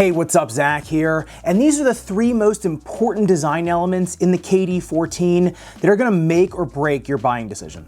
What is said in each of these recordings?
Hey, what's up? Zach here, and these are the three most important design elements in the KD14 that are going to make or break your buying decision.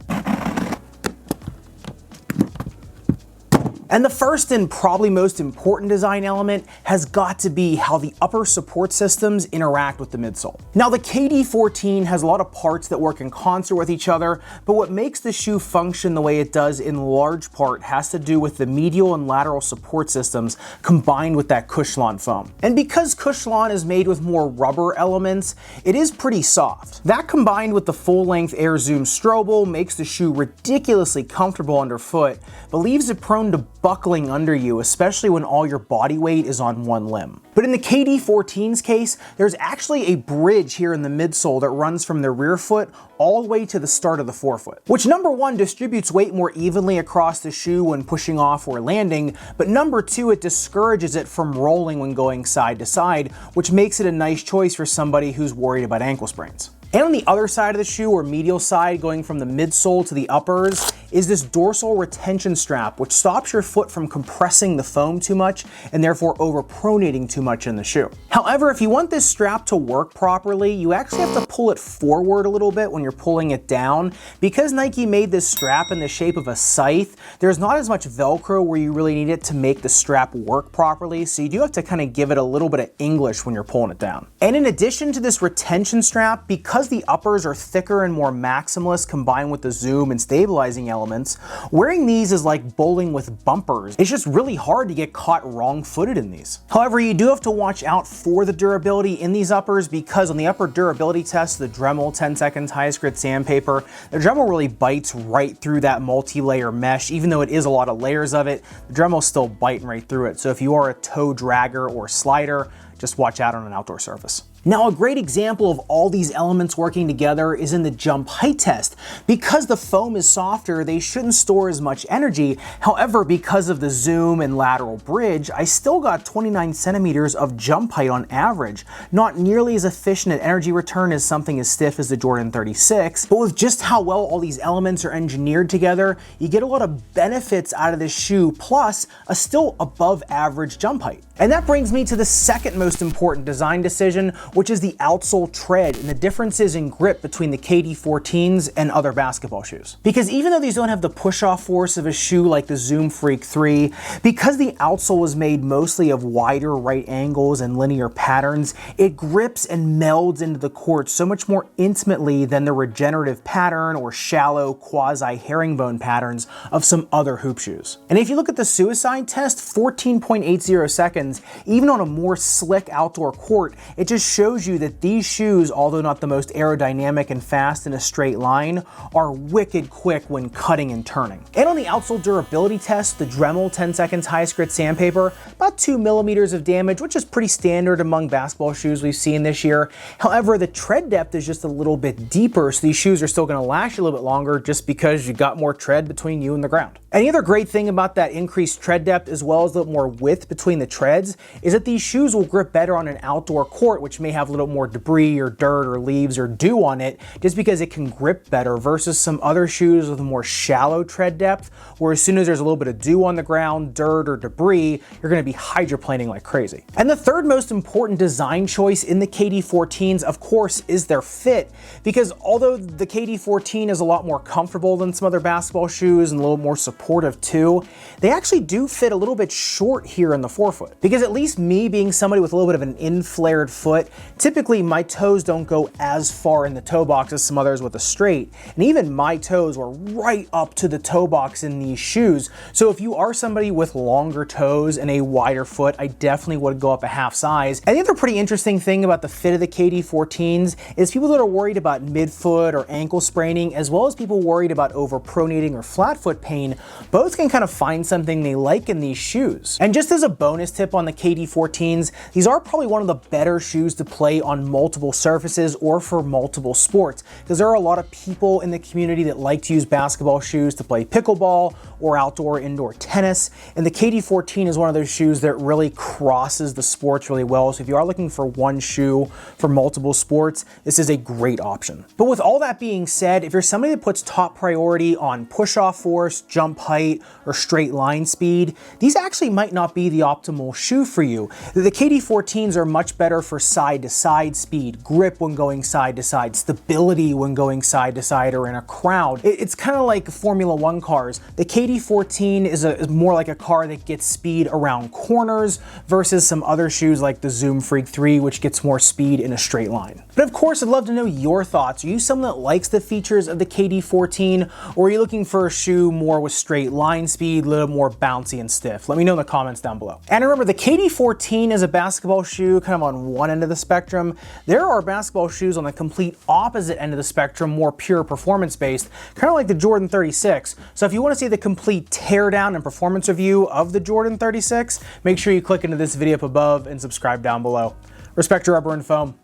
And the first and probably most important design element has got to be how the upper support systems interact with the midsole. Now, the KD14 has a lot of parts that work in concert with each other, but what makes the shoe function the way it does in large part has to do with the medial and lateral support systems combined with that cushlon foam. And because cushlon is made with more rubber elements, it is pretty soft. That combined with the full-length Air Zoom strobel makes the shoe ridiculously comfortable underfoot, but leaves it prone to buckling under you, especially when all your body weight is on one limb. But in the KD14's case, there's actually a bridge here in the midsole that runs from the rear foot all the way to the start of the forefoot, which number one distributes weight more evenly across the shoe when pushing off or landing, but number two, it discourages it from rolling when going side to side, which makes it a nice choice for somebody who's worried about ankle sprains. And on the other side of the shoe, or medial side, going from the midsole to the uppers, is this dorsal retention strap, which stops your foot from compressing the foam too much and therefore overpronating too much in the shoe. However, if you want this strap to work properly, you actually have to pull it forward a little bit when you're pulling it down. Because Nike made this strap in the shape of a scythe, there's not as much Velcro where you really need it to make the strap work properly, so you do have to kind of give it a little bit of English when you're pulling it down. And in addition to this retention strap, because the uppers are thicker and more maximalist combined with the zoom and stabilizing elements, wearing these is like bowling with bumpers. It's just really hard to get caught wrong-footed in these. However, you do have to watch out for the durability in these uppers, because on the upper durability test, the Dremel 10 seconds highest grit sandpaper, the Dremel really bites right through that multi-layer mesh. Even though it is a lot of layers of it, the Dremel's still biting right through it. So if you are a toe dragger or slider, just watch out on an outdoor surface. Now, a great example of all these elements working together is in the jump height test. Because the foam is softer, they shouldn't store as much energy. However, because of the zoom and lateral bridge, I still got 29 centimeters of jump height on average. Not nearly as efficient at energy return as something as stiff as the Jordan 36, but with just how well all these elements are engineered together, you get a lot of benefits out of this shoe, plus a still above average jump height. And that brings me to the second most important design decision, which is the outsole tread and the differences in grip between the KD14s and other basketball shoes. Because even though these don't have the push-off force of a shoe like the Zoom Freak 3, because the outsole is made mostly of wider right angles and linear patterns, it grips and melds into the court so much more intimately than the regenerative pattern or shallow quasi-herringbone patterns of some other hoop shoes. And if you look at the suicide test, 14.80 seconds, even on a more slick outdoor court, it just shows you that these shoes, although not the most aerodynamic and fast in a straight line, are wicked quick when cutting and turning. And on the outsole durability test, the Dremel 10 seconds highest grit sandpaper, about 2 millimeters of damage, which is pretty standard among basketball shoes we've seen this year. However, the tread depth is just a little bit deeper, so these shoes are still going to last you a little bit longer just because you got more tread between you and the ground. And the other great thing about that increased tread depth, as well as the more width between the treads, is that these shoes will grip better on an outdoor court, which may have a little more debris or dirt or leaves or dew on it, just because it can grip better versus some other shoes with a more shallow tread depth, where as soon as there's a little bit of dew on the ground, dirt or debris, you're going to be hydroplaning like crazy. And the third most important design choice in the KD14s, of course, is their fit, because although the KD14 is a lot more comfortable than some other basketball shoes and a little more supportive too, they actually do fit a little bit short here in the forefoot. Because at least me, being somebody with a little bit of an inflared foot, typically my toes don't go as far in the toe box as some others with a straight, and even my toes were right up to the toe box in these shoes. So if you are somebody with longer toes and a wider foot, I definitely would go up a half size. And the other pretty interesting thing about the fit of the KD14s is people that are worried about midfoot or ankle spraining, as well as people worried about overpronating or flat foot pain, both can kind of find something they like in these shoes. And just as a bonus tip on the KD14s, these are probably one of the better shoes to play on multiple surfaces or for multiple sports, because there are a lot of people in the community that like to use basketball shoes to play pickleball or outdoor indoor tennis, and the KD14 is one of those shoes that really crosses the sports really well. So if you are looking for one shoe for multiple sports, this is a great option. But with all that being said, if you're somebody that puts top priority on push-off force, jump height, or straight line speed, these actually might not be the optimal shoe for you. The KD14s are much better for side-to-side speed, grip when going side-to-side, stability when going side-to-side or in a crowd. It's kind of like Formula One cars. The KD14 is more like a car that gets speed around corners versus some other shoes like the Zoom Freak 3, which gets more speed in a straight line. But of course, I'd love to know your thoughts. Are you someone that likes the features of the KD14, or are you looking for a shoe more with straight line speed, a little more bouncy and stiff? Let me know in the comments down below. And remember, the KD14 is a basketball shoe kind of on one end of the spectrum. There are basketball shoes on the complete opposite end of the spectrum, more pure performance based, kind of like the Jordan 36. So if you want to see the complete teardown and performance review of the Jordan 36, make sure you click into this video up above and subscribe down below. Respect your rubber and foam.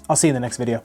I'll see you in the next video.